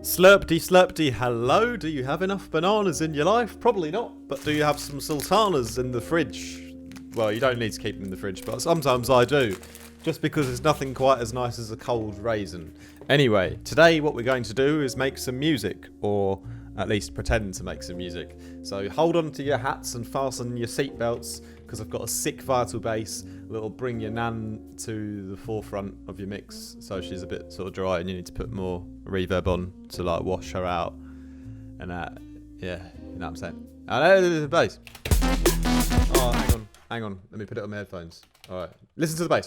Slurpty slurpty, hello. Do you have enough bananas in your life? Probably not, but do you have some sultanas in the fridge? Well, you don't need to keep them in the fridge, but sometimes I do. Just because there's nothing quite as nice as a cold raisin. Anyway, today what we're going to do is make some music, or at least pretend to make some music. So hold on to your hats and fasten your seatbelts, because I've got a sick Vital bass that'll bring your nan to the forefront of your mix, so she's a bit sort of dry and you need to put more reverb on to like wash her out. And yeah, you know what I'm saying? I know the bass. Oh, hang on, let me put it on my headphones. Alright, listen to the bass.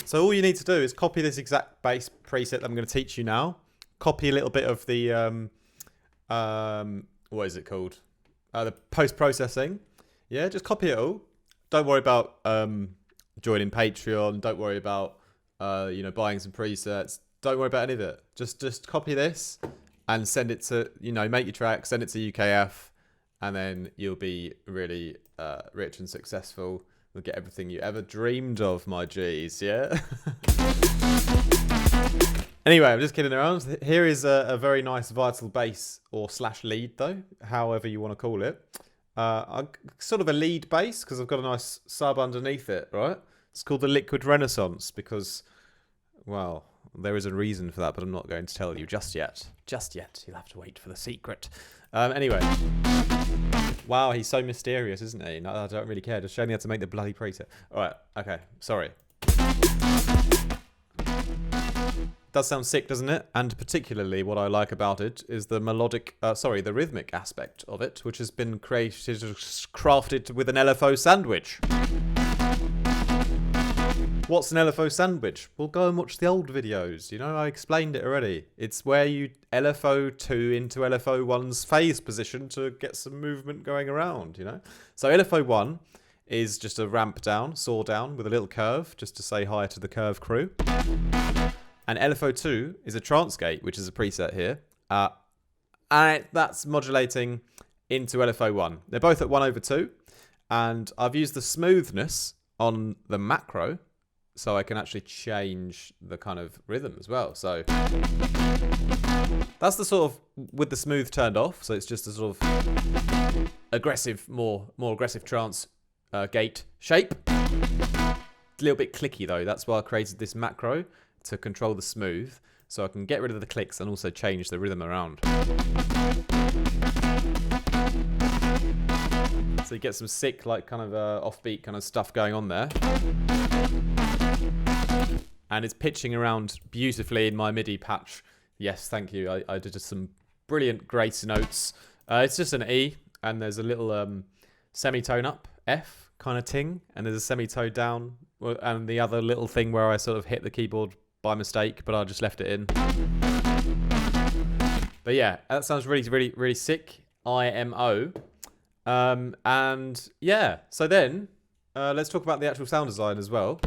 So all you need to do is copy this exact bass preset that I'm going to teach you now. Copy a little bit of the, what is it called? The post-processing. Yeah, just copy it all. Don't worry about joining Patreon. Don't worry about, buying some presets. Don't worry about any of it. Just copy this and send it to, make your track, send it to UKF, and then you'll be really rich and successful. You'll get everything you ever dreamed of, my G's, yeah? Anyway, I'm just kidding around. Here is a very nice Vital bass, or slash lead though, however you want to call it. Sort of a lead bass, because I've got a nice sub underneath it, right? It's called the Liquid Renaissance, because, well, there is a reason for that, but I'm not going to tell you just yet. Just yet. You'll have to wait for the secret. Anyway. Wow, he's so mysterious, isn't he? No, I don't really care. Just show me how to make the bloody preset. Alright, okay. Sorry. Does sound sick, doesn't it? And particularly what I like about it is the the rhythmic aspect of it, which has been crafted with an LFO sandwich. What's an LFO sandwich? Well, go and watch the old videos. I explained it already. It's where you LFO2 into LFO1's phase position to get some movement going around, So LFO1 is just a ramp down, saw down with a little curve, just to say hi to the curve crew. And LFO2 is a trance gate, which is a preset here. And that's modulating into LFO1. They're both at 1/2. And I've used the smoothness on the macro, so I can actually change the kind of rhythm as well. So that's the sort of, with the smooth turned off, so it's just a sort of aggressive, more aggressive trance gate shape. A little bit clicky though, that's why I created this macro, to control the smooth, so I can get rid of the clicks and also change the rhythm around. So you get some sick, like kind of offbeat kind of stuff going on there. And it's pitching around beautifully in my MIDI patch. Yes, thank you. I did just some brilliant grace notes. It's just an E, and there's a little semitone up, F kind of ting, and there's a semitone down, and the other little thing where I sort of hit the keyboard by mistake, but I just left it in. But yeah, that sounds really, really, really sick. IMO. And yeah, so then let's talk about the actual sound design as well.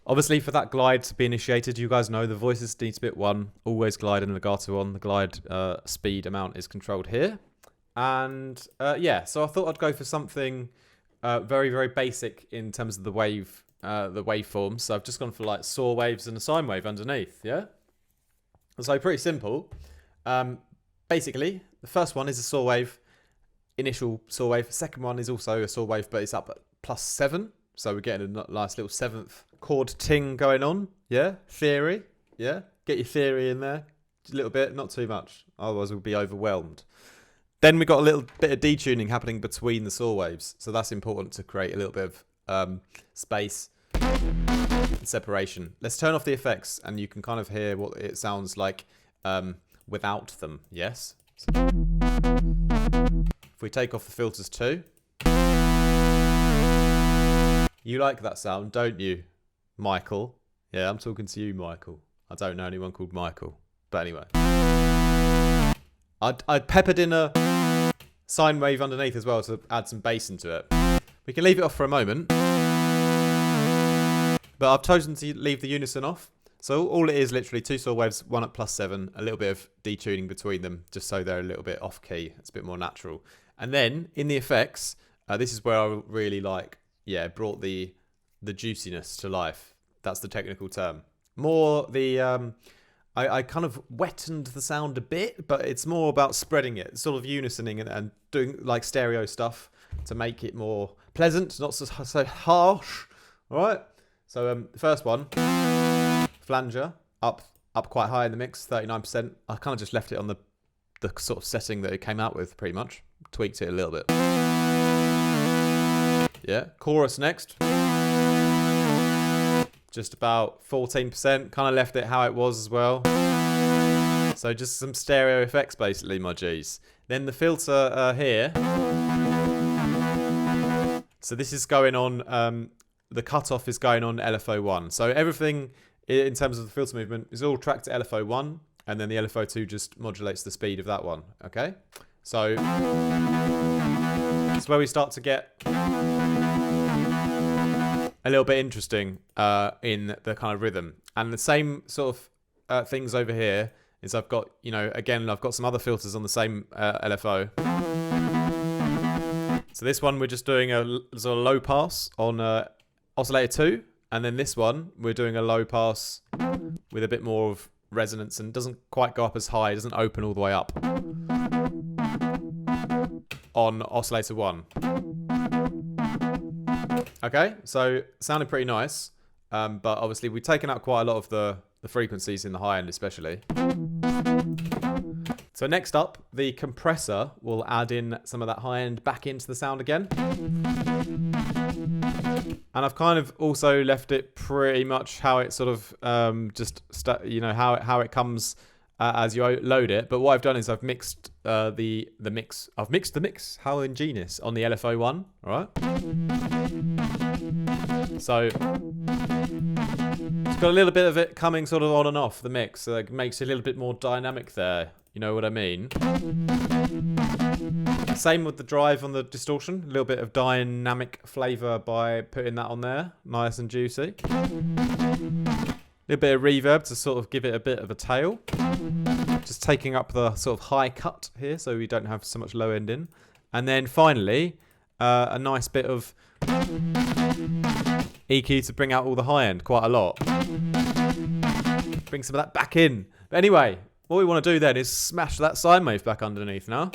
Obviously, for that glide to be initiated, you guys know the voices need to be at 1. Always glide and legato on. The glide speed amount is controlled here. And yeah, so I thought I'd go for something very, very basic in terms of the waveforms. So I've just gone for like saw waves and a sine wave underneath, yeah? So pretty simple. Basically, the first one is a saw wave, initial saw wave. The second one is also a saw wave, but it's up at +7. So we're getting a nice little 7th chord ting going on. Yeah, theory. Yeah, get your theory in there. Just a little bit, not too much. Otherwise we'll be overwhelmed. Then we've got a little bit of detuning happening between the saw waves. So that's important to create a little bit of space and separation. Let's turn off the effects and you can kind of hear what it sounds like without them. Yes. If we take off the filters too. You like that sound, don't you, Michael? Yeah, I'm talking to you, Michael. I don't know anyone called Michael. But anyway. I peppered in a sine wave underneath as well to add some bass into it. We can leave it off for a moment. But I've chosen to leave the unison off. So all it is literally 2 saw waves, one at +7, a little bit of detuning between them, just so they're a little bit off key. It's a bit more natural. And then in the effects, this is where I really brought the juiciness to life. That's the technical term. More the, I kind of wettened the sound a bit, but it's more about spreading it, sort of unisoning and doing like stereo stuff to make it more pleasant, not so harsh. All right. So the first one, flanger, up quite high in the mix, 39%. I kind of just left it on the sort of setting that it came out with, pretty much. Tweaked it a little bit. Yeah, chorus next. Just about 14%. Kind of left it how it was as well. So just some stereo effects, basically, my G's. Then the filter here. So this is going on, the cutoff is going on LFO1. So everything in terms of the filter movement is all tracked to LFO1, and then the LFO2 just modulates the speed of that one. Okay? So it's where we start to get a little bit interesting in the kind of rhythm. And the same sort of things over here is I've got, again, I've got some other filters on the same LFO. So this one, we're just doing a sort of low pass on oscillator 2. And then this one, we're doing a low pass with a bit more of resonance and doesn't quite go up as high. It doesn't open all the way up on oscillator 1. Okay, so sounded pretty nice. But obviously we've taken out quite a lot of the frequencies in the high end especially. So next up, the compressor will add in some of that high end back into the sound again. And I've kind of also left it pretty much how it sort of how it comes as you load it. But what I've done is I've mixed the mix. I've mixed the mix. How ingenious on the LFO1. All right. So it's got a little bit of it coming sort of on and off the mix. So it makes it a little bit more dynamic there. You know what I mean? Same with the drive on the distortion. A little bit of dynamic flavour by putting that on there. Nice and juicy. A little bit of reverb to sort of give it a bit of a tail. Just taking up the sort of high cut here so we don't have so much low end in. And then finally, a nice bit of EQ to bring out all the high end quite a lot. Bring some of that back in. But anyway, what we want to do then is smash that sine wave back underneath now.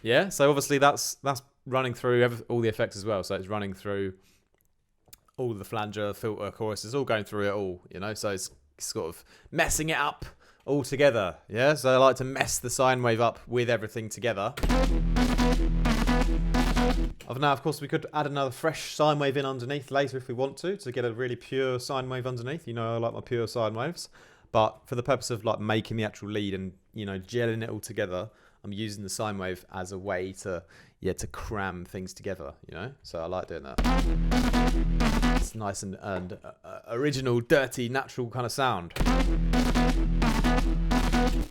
Yeah, so obviously that's running through all the effects as well. So it's running through all the flanger, filter, chorus. It's all going through it all, So it's sort of messing it up all together. Yeah, so I like to mess the sine wave up with everything together. Now, of course, we could add another fresh sine wave in underneath later if we want to get a really pure sine wave underneath. I like my pure sine waves. But for the purpose of like making the actual lead and, gelling it all together, I'm using the sine wave as a way to cram things together, So I like doing that. It's nice and original, dirty, natural kind of sound.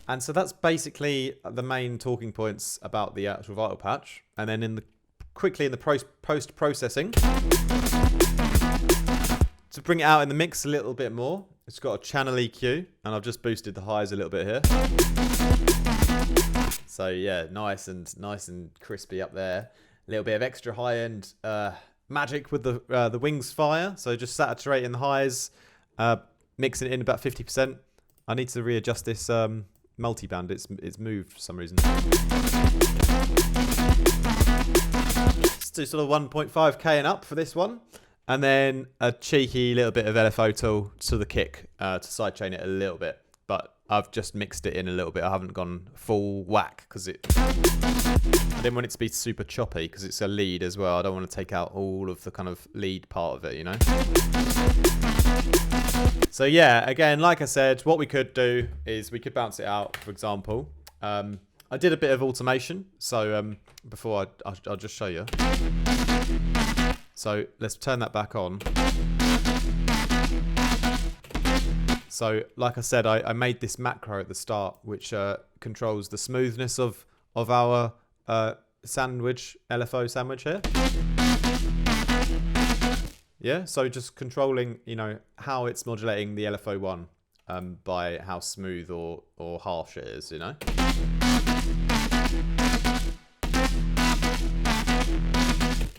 And so that's basically the main talking points about the actual Vital patch. And then quickly in the post-processing, to bring it out in the mix a little bit more, it's got a channel EQ, and I've just boosted the highs a little bit here. So yeah, nice and crispy up there. A little bit of extra high end magic with the wings fire. So just saturating the highs, mixing it in about 50%. I need to readjust this multi-band. It's moved for some reason. Let's do sort of 1.5k and up for this one. And then a cheeky little bit of LFO tool to the kick to sidechain it a little bit. But I've just mixed it in a little bit. I haven't gone full whack because I didn't want it to be super choppy because it's a lead as well. I don't want to take out all of the kind of lead part of it, So yeah, again, like I said, what we could do is we could bounce it out, for example. I did a bit of automation. So before I'll just show you. So let's turn that back on. So like I said, I made this macro at the start, which controls the smoothness of our LFO sandwich here. Yeah, so just controlling, you know, how it's modulating the LFO1 by how smooth or harsh it is, you know.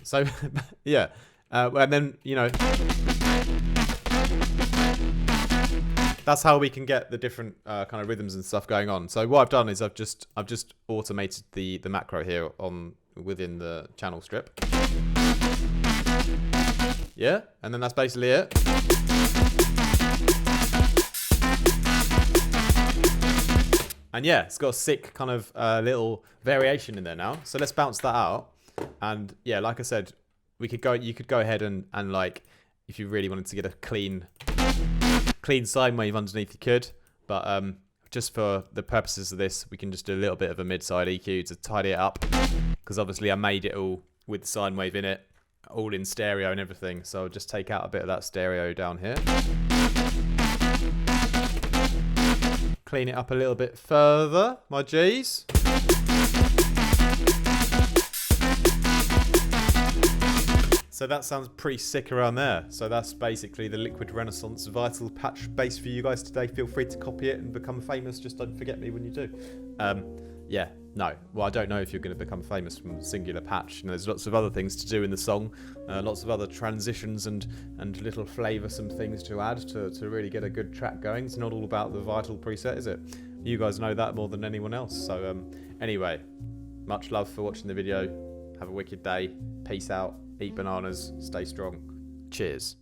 So, yeah, and then, you know, that's how we can get the different kind of rhythms and stuff going on. So what I've done is I've just automated the macro here within the channel strip. Yeah, and then that's basically it. And yeah, it's got a sick kind of little variation in there now. So let's bounce that out. And yeah, like I said, you could go ahead and like, if you really wanted to get a clean sine wave underneath, you could. But just for the purposes of this, we can just do a little bit of a mid-side EQ to tidy it up. Because obviously I made it all with the sine wave in it, all in stereo and everything. So I'll just take out a bit of that stereo down here. Clean it up a little bit further, my G's. So that sounds pretty sick around there. So that's basically the Liquid Renaissance Vital patch bass for you guys today. Feel free to copy it and become famous. Just don't forget me when you do. Yeah, no. Well, I don't know if you're going to become famous from a singular patch. You know, there's lots of other things to do in the song. Lots of other transitions and little flavoursome things to add to really get a good track going. It's not all about the Vital preset, is it? You guys know that more than anyone else. So anyway, much love for watching the video. Have a wicked day. Peace out. Eat bananas. Stay strong. Cheers.